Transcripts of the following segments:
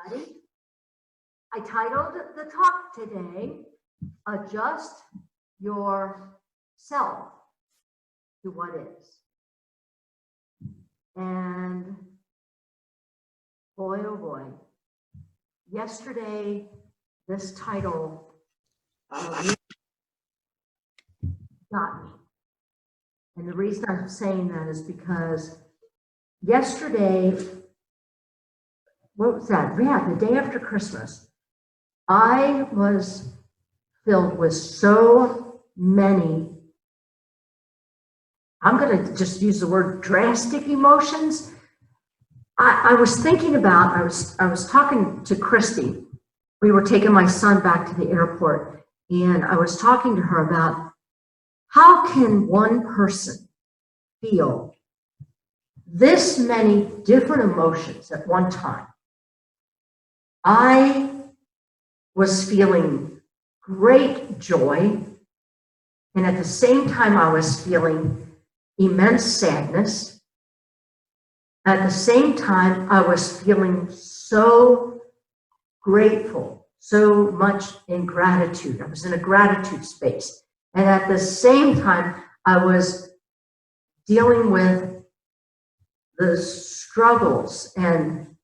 everybody. I titled the talk today, Adjust Yourself to What Is. And boy, oh boy, yesterday this title got me. And the reason I'm saying that is because yesterday, what was that? Yeah, the day after Christmas, I was filled with so many, I'm going to just use the word drastic emotions. I was thinking about, I was talking to Christy. We were taking my son back to the airport, and I was talking to her about how can one person feel this many different emotions at one time. I was feeling great joy, and at the same time I was feeling immense sadness. At the same time I was feeling so grateful, so much in gratitude. I was in a gratitude space. And at the same time I was dealing with the struggles and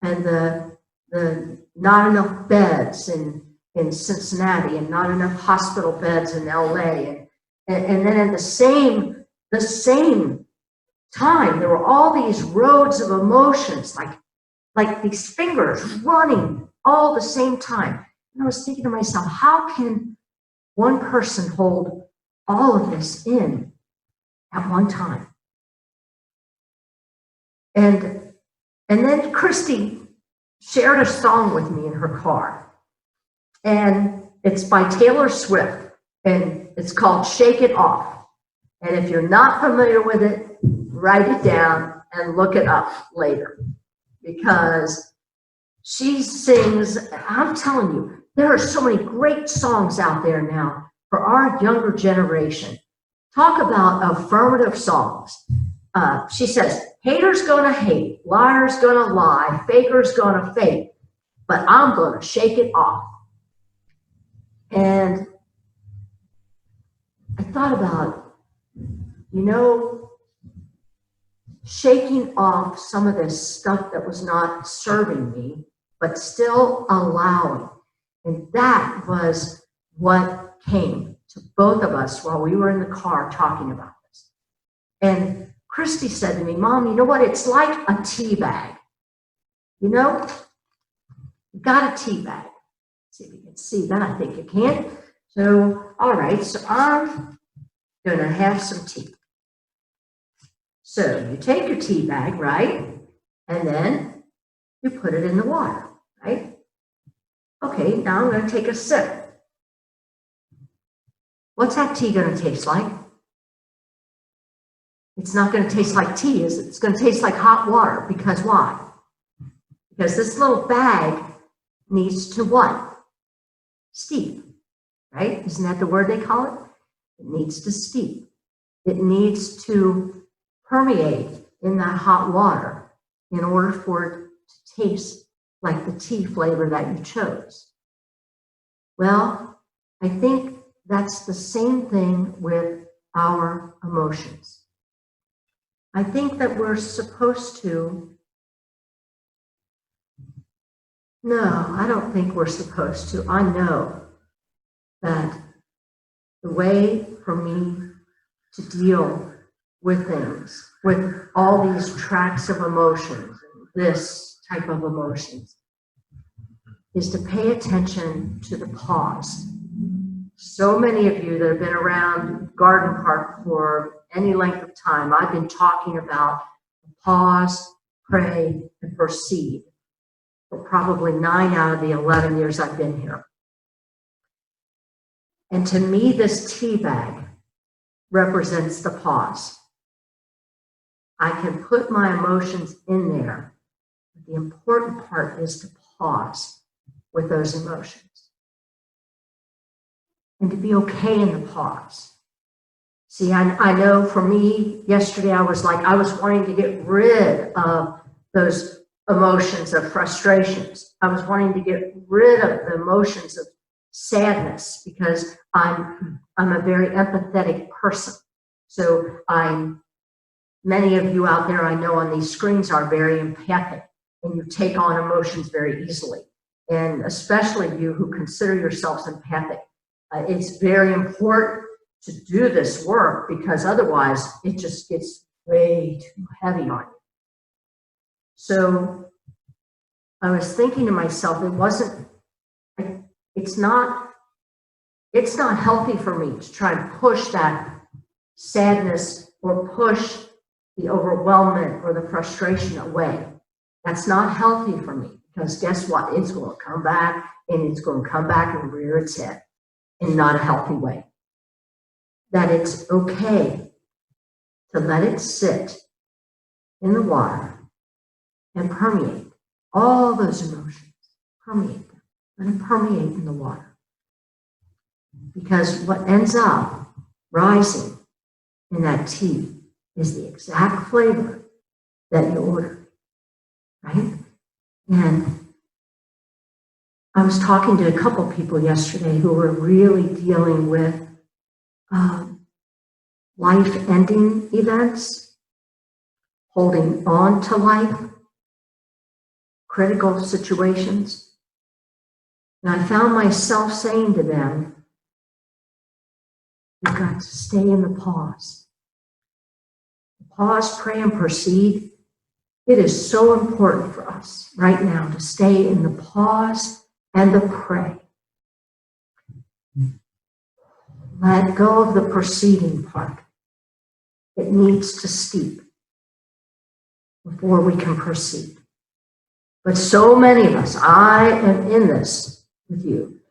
the not enough beds in Cincinnati and not enough hospital beds in LA. And then at the same time, there were all these roads of emotions, like these fingers running all the same time. And I was thinking to myself, how can one person hold all of this in at one time? And then Christy shared a song with me in her car. And it's by Taylor Swift, and it's called Shake It Off. And if you're not familiar with it, write it down and look it up later. Because she sings, I'm telling you, there are so many great songs out there now for our younger generation. Talk about affirmative songs. She says, haters gonna hate, liars gonna lie, fakers gonna fake, but I'm gonna shake it off. And I thought about, shaking off some of this stuff that was not serving me, but still allowing. And that was what came to both of us while we were in the car talking about this. And Christy said to me, Mom, you know what? It's like a tea bag. You got a tea bag. See if you can see that. I think you can. So, all right. So I'm going to have some tea. So you take your tea bag, right? And then you put it in the water, right? Okay, now I'm going to take a sip. What's that tea going to taste like? It's not going to taste like tea, is it? It's going to taste like hot water. Because why? Because this little bag needs to what? Steep, right? Isn't that the word they call it? It needs to steep. It needs to permeate in that hot water in order for it to taste like the tea flavor that you chose. Well, I think that's the same thing with our emotions. I think that we're supposed to, no, I don't think we're supposed to. I know that the way for me to deal with things, with all these tracks of emotions, this type of emotions, is to pay attention to the pause. So many of you that have been around Garden Park for any length of time, I've been talking about pause, pray, and proceed for probably 9 out of the 11 years I've been here. And to me, this tea bag represents the pause. I can put my emotions in there. But the important part is to pause with those emotions and to be okay in the pause. See, I know for me, yesterday I was wanting to get rid of those emotions of frustrations. I was wanting to get rid of the emotions of sadness because I'm a very empathetic person. So many of you out there I know on these screens are very empathic, and you take on emotions very easily. And especially you who consider yourselves empathic. It's very important to do this work because otherwise it just gets way too heavy on you. So I was thinking to myself, it's not healthy for me to try and push that sadness or push the overwhelmment or the frustration away. That's not healthy for me because guess what? It's going to come back, and it's going to come back and rear its head in not a healthy way. That it's okay to let it sit in the water and permeate all those emotions, permeate them, let them permeate in the water. Because what ends up rising in that tea is the exact flavor that you ordered, right? And I was talking to a couple people yesterday who were really dealing with life-ending events, holding on to life, critical situations. And I found myself saying to them, you've got to stay in the pause. Pause, pray, and proceed. It is so important for us right now to stay in the pause and the pray. Let go of the proceeding part. It needs to steep before we can proceed. But so many of us, I am in this with you.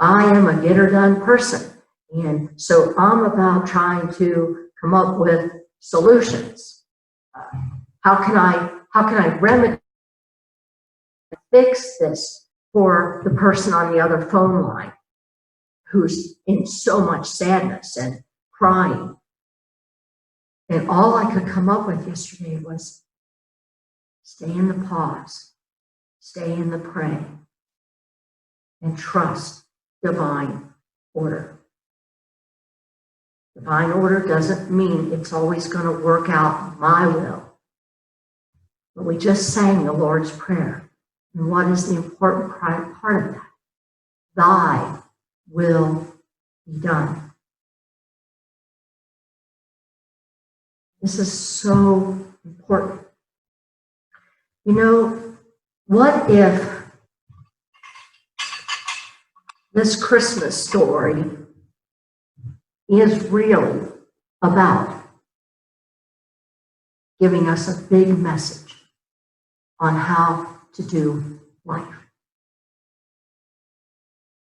I am a get her done person. And so I'm about trying to come up with solutions. How can I remedy, fix this for the person on the other phone line who's in so much sadness and crying? And all I could come up with yesterday was stay in the pause, stay in the pray, and trust divine order. Divine order doesn't mean it's always going to work out my will. But we just sang the Lord's Prayer. And what is the important part of that? Thy will be done. This is so important. You know, what if this Christmas story is really about giving us a big message on how to do life?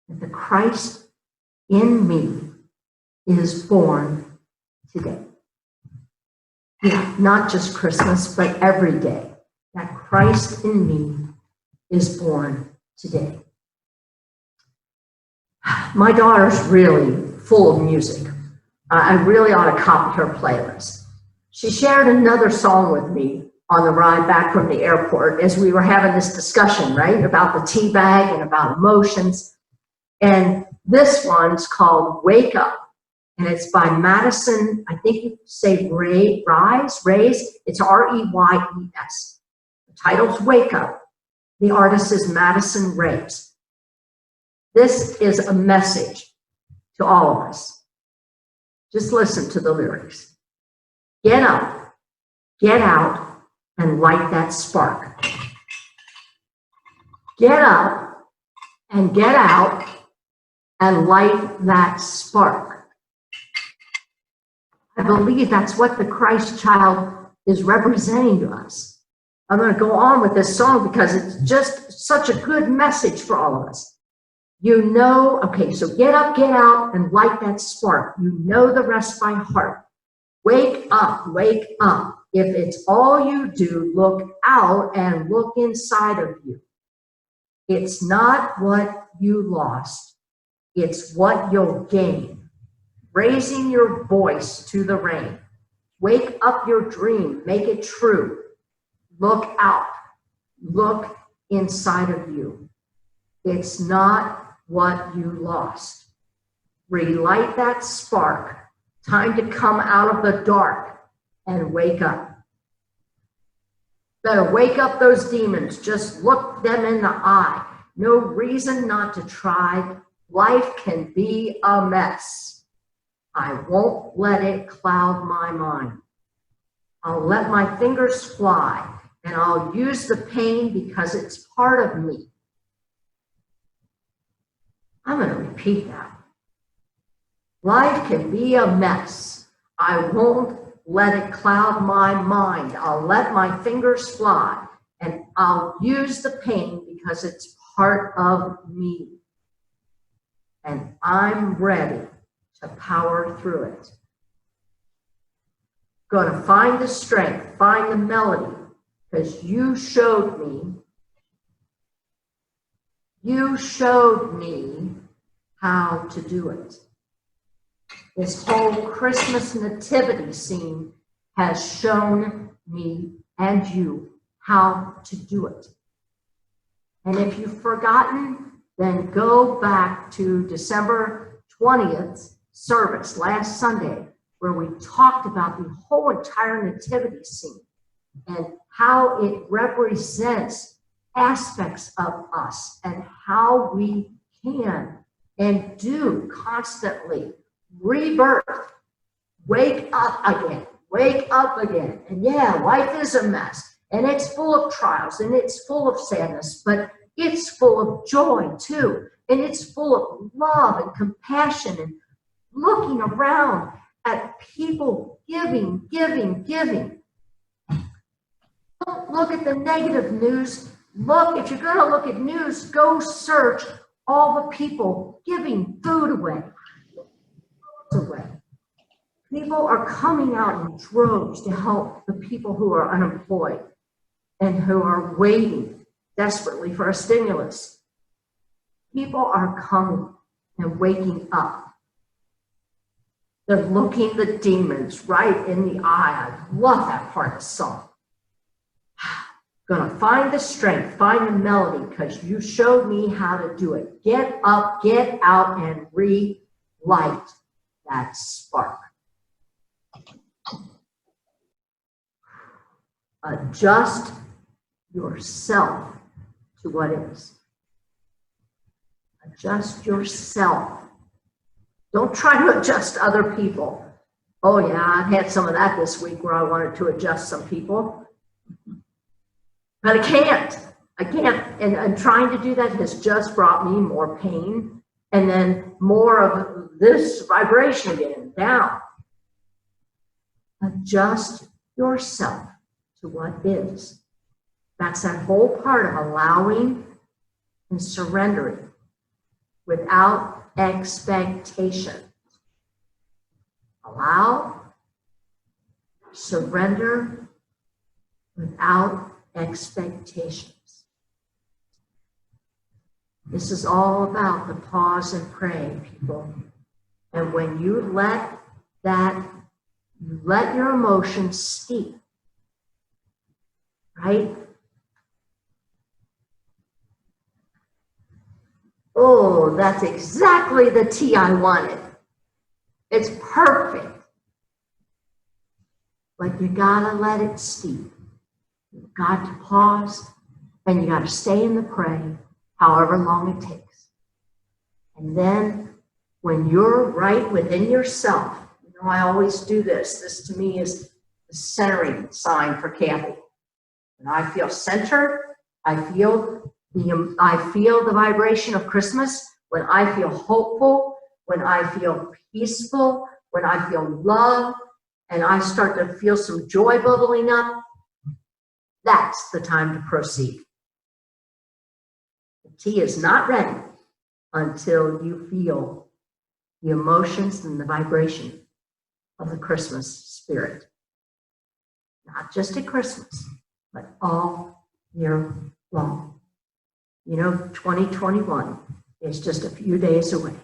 That the Christ in me is born today. Yeah, not just Christmas, but every day. That Christ in me is born today. My daughter's really full of music. I really ought to copy her playlist. She shared another song with me on the ride back from the airport as we were having this discussion, right, about the tea bag and about emotions. And this one's called Wake Up. And it's by Madison, I think you say Rays. It's R-E-Y-E-S. The title's Wake Up. The artist is Madison Rays. This is a message to all of us. Just listen to the lyrics. Get up, get out, and light that spark. Get up and get out and light that spark. I believe that's what the Christ child is representing to us. I'm going to go on with this song because it's just such a good message for all of us. You know, okay, so get up, get out, and light that spark. You know the rest by heart. Wake up, wake up. If it's all you do, look out and look inside of you. It's not what you lost. It's what you'll gain. Raising your voice to the rain. Wake up your dream. Make it true. Look out. look inside of you. It's not what you lost. Relight that spark. Time to come out of the dark and wake up. Better wake up those demons. Just look them in the eye. No reason not to try. Life can be a mess. I won't let it cloud my mind. I'll let my fingers fly, and I'll use the pain because it's part of me. I'm going to repeat that. Life can be a mess. I won't let it cloud my mind. I'll let my fingers fly, and I'll use the pain because it's part of me. And I'm ready to power through it. Going to find the strength, find the melody, because you showed me how to do it. This whole Christmas nativity scene has shown me and you how to do it. And if you've forgotten, then go back to December 20th service last Sunday, where we talked about the whole entire nativity scene and how it represents aspects of us and how we can and do constantly rebirth, wake up again. And yeah, life is a mess, and it's full of trials, and it's full of sadness, but it's full of joy too, and it's full of love and compassion and looking around at people giving. Don't look at the negative news. Look, if you're going to look at news, go search all the people giving food away. People are coming out in droves to help the people who are unemployed and who are waiting desperately for a stimulus. People are coming and waking up. They're looking the demons right in the eye. I love that part of the song. Gonna find the strength, find the melody, because you showed me how to do it. Get up, get out, and relight that spark. Adjust yourself to what is. Adjust yourself. Don't try to adjust other people. Oh yeah, I've had some of that this week where I wanted to adjust some people. But I can't. And trying to do that has just brought me more pain and then more of this vibration again, down. Adjust yourself to what is. That's that whole part of allowing and surrendering without expectation. Allow, surrender without expectations. This is all about the pause and pray, people. And when you let your emotions steep, right? Oh, that's exactly the tea I wanted. It's perfect. But you gotta let it steep. You've got to pause, and you gotta stay in the pray, however long it takes. And then when you're right within yourself, you know, I always do this. This to me is the centering sign for Kathy. When I feel centered, I feel the vibration of Christmas. When I feel hopeful, when I feel peaceful, when I feel love, and I start to feel some joy bubbling up, that's the time to proceed. The tea is not ready until you feel the emotions and the vibration of the Christmas spirit. Not just at Christmas, but all year long. You know, 2021 is just a few days away.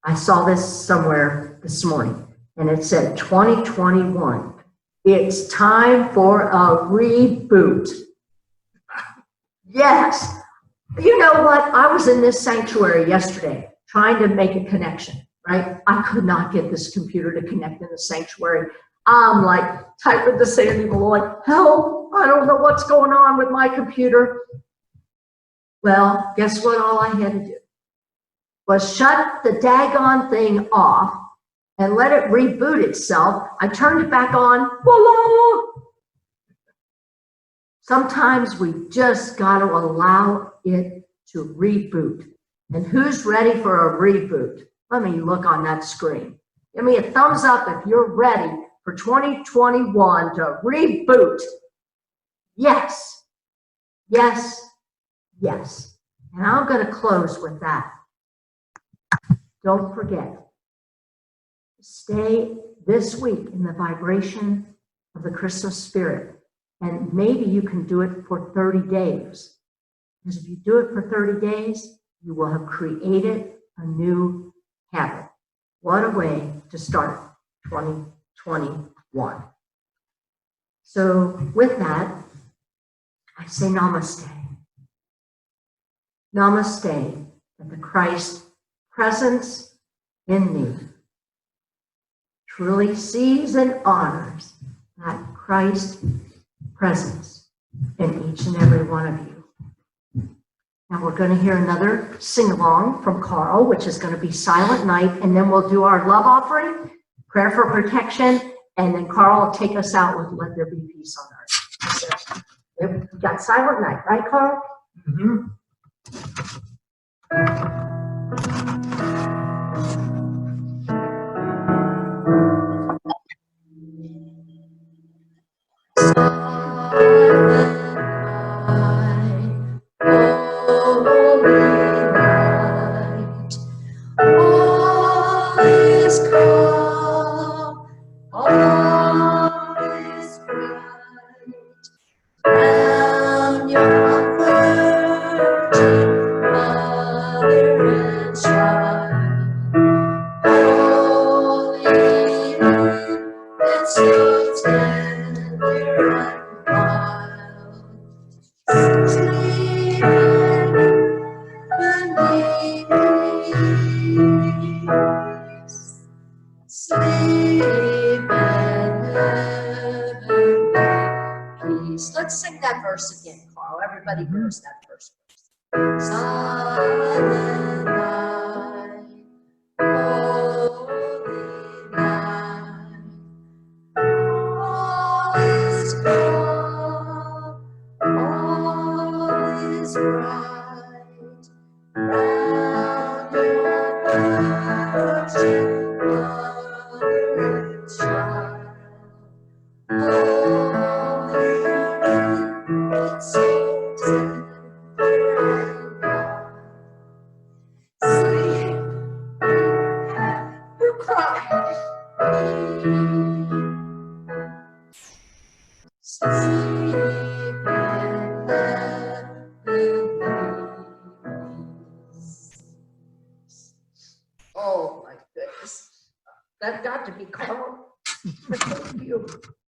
I saw this somewhere this morning, and it said 2021. It's time for a reboot. Yes. You know what? I was in this sanctuary yesterday trying to make a connection, right? I could not get this computer to connect in the sanctuary. I'm like typing to Sandy below, like, help, I don't know what's going on with my computer. Well, guess what all I had to do was shut the daggone thing off and let it reboot itself. I turned it back on, voila! Sometimes we just got to allow it to reboot. And who's ready for a reboot? Let me look on that screen. Give me a thumbs up if you're ready for 2021 to reboot. Yes, yes, yes. And I'm going to close with that. Don't forget, stay this week in the vibration of the crystal spirit. And maybe you can do it for 30 days. Because if you do it for 30 days, you will have created a new habit. What a way to start 2021. So with that, I say namaste. Namaste, that the Christ presence in me truly sees and honors that Christ presence in each and every one of you. Now we're going to hear another sing-along from Karl, which is going to be Silent Night, and then we'll do our love offering, prayer for protection, and then Karl will take us out with Let There Be Peace on Earth. So, we've got Silent Night, right, Karl? Mm-hmm. Let's sing that verse again, Karl. Everybody knows that first verse. Silent night, holy night, all is calm, all is bright. Round your virgin mother and child. Oh my goodness. That got to be Karl. Thank you.